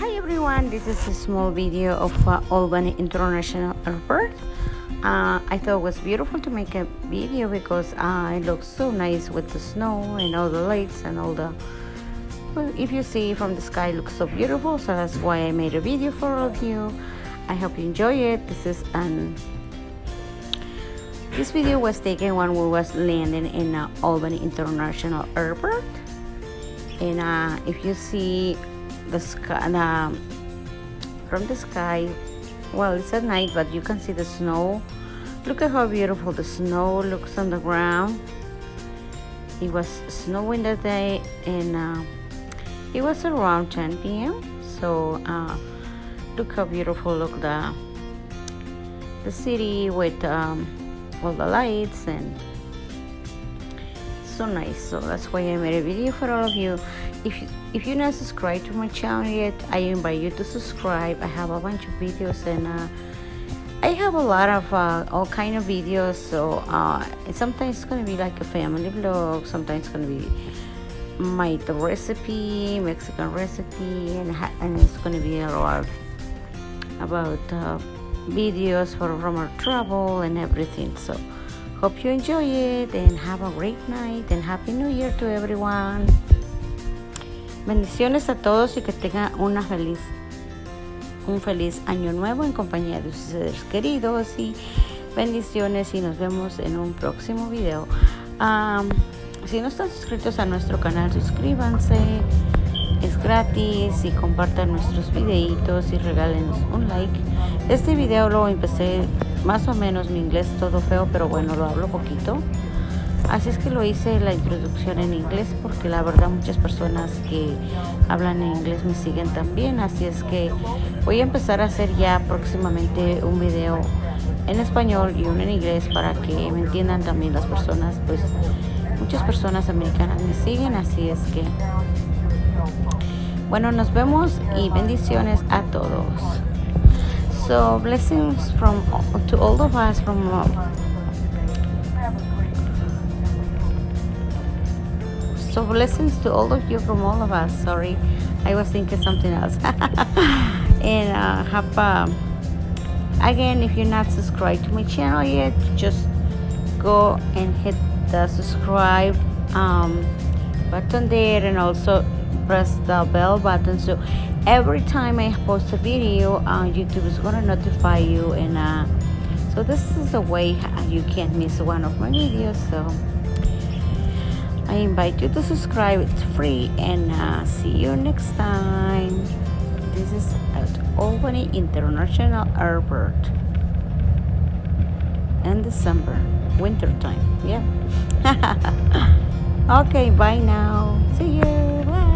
Hi everyone, this is a small video of Albany International Airport. I thought it was beautiful to make a video because it looks so nice with the snow and all the lights and all the, well, if you see from the sky, it looks so beautiful, so that's why I made a video for all of you. I hope you enjoy it. This video was taken when we was landing in Albany International Airport, and if you see the sky from the sky, well, it's at night, but you can see the snow. Look at how beautiful the snow looks on the ground. It was snowing that day, and it was around 10 p.m. So look how beautiful look the city with all the lights, and so nice. So that's why I made a video for all of you. If you're not subscribed to my channel yet, I invite you to subscribe. I have a bunch of videos, and I have a lot of all kind of videos. So sometimes it's gonna be like a family vlog, sometimes it's gonna be my recipe, Mexican recipe, and it's gonna be a lot about videos from our travel and everything. So hope you enjoy it and have a great night, and Happy New Year to everyone. Bendiciones a todos y que tengan un feliz año nuevo en compañía de sus seres queridos, y bendiciones, y nos vemos en un próximo video. Si no están suscritos a nuestro canal, suscríbanse, es gratis, y compartan nuestros videitos y regálenos un like. Este video lo empecé más o menos, mi inglés todo feo, pero bueno, lo hablo poquito. Así es que lo hice la introducción en inglés, porque la verdad muchas personas que hablan en inglés me siguen también. Así es que voy a empezar a hacer ya próximamente un video en español y uno en inglés, para que me entiendan también las personas. Pues muchas personas americanas me siguen, así es que bueno, nos vemos y bendiciones a todos. So blessings to all of us from So blessings to all of you from all of us. Sorry, I was thinking something else. And again, if you're not subscribed to my channel yet, just go and hit the subscribe button there, and also press the bell button, so every time I post a video, YouTube is gonna notify you, and so this is the way you can't miss one of my videos. So I invite you to subscribe. It's free, and see you next time. This is at Albany International Airport in December, winter time. Yeah. Okay, bye now. See you. Bye.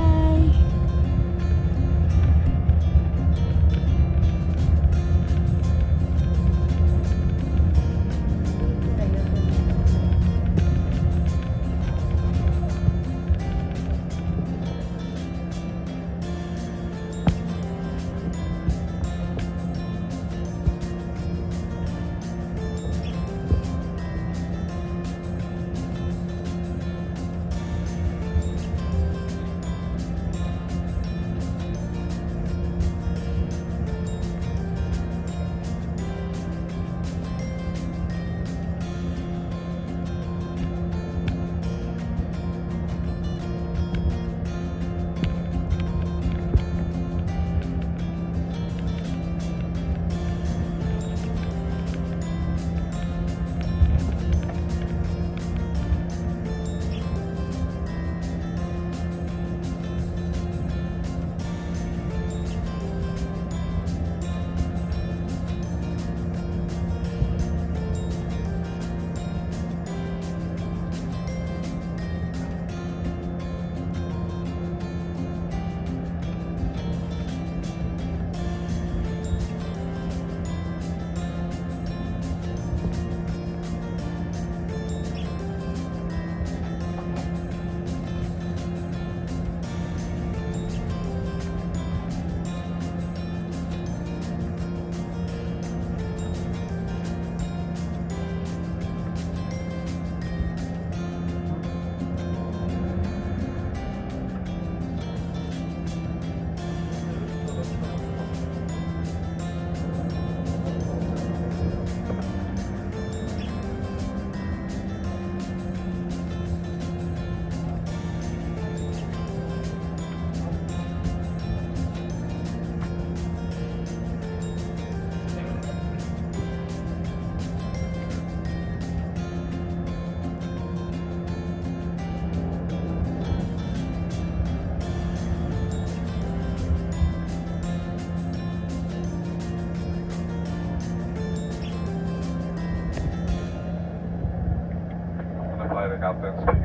atención.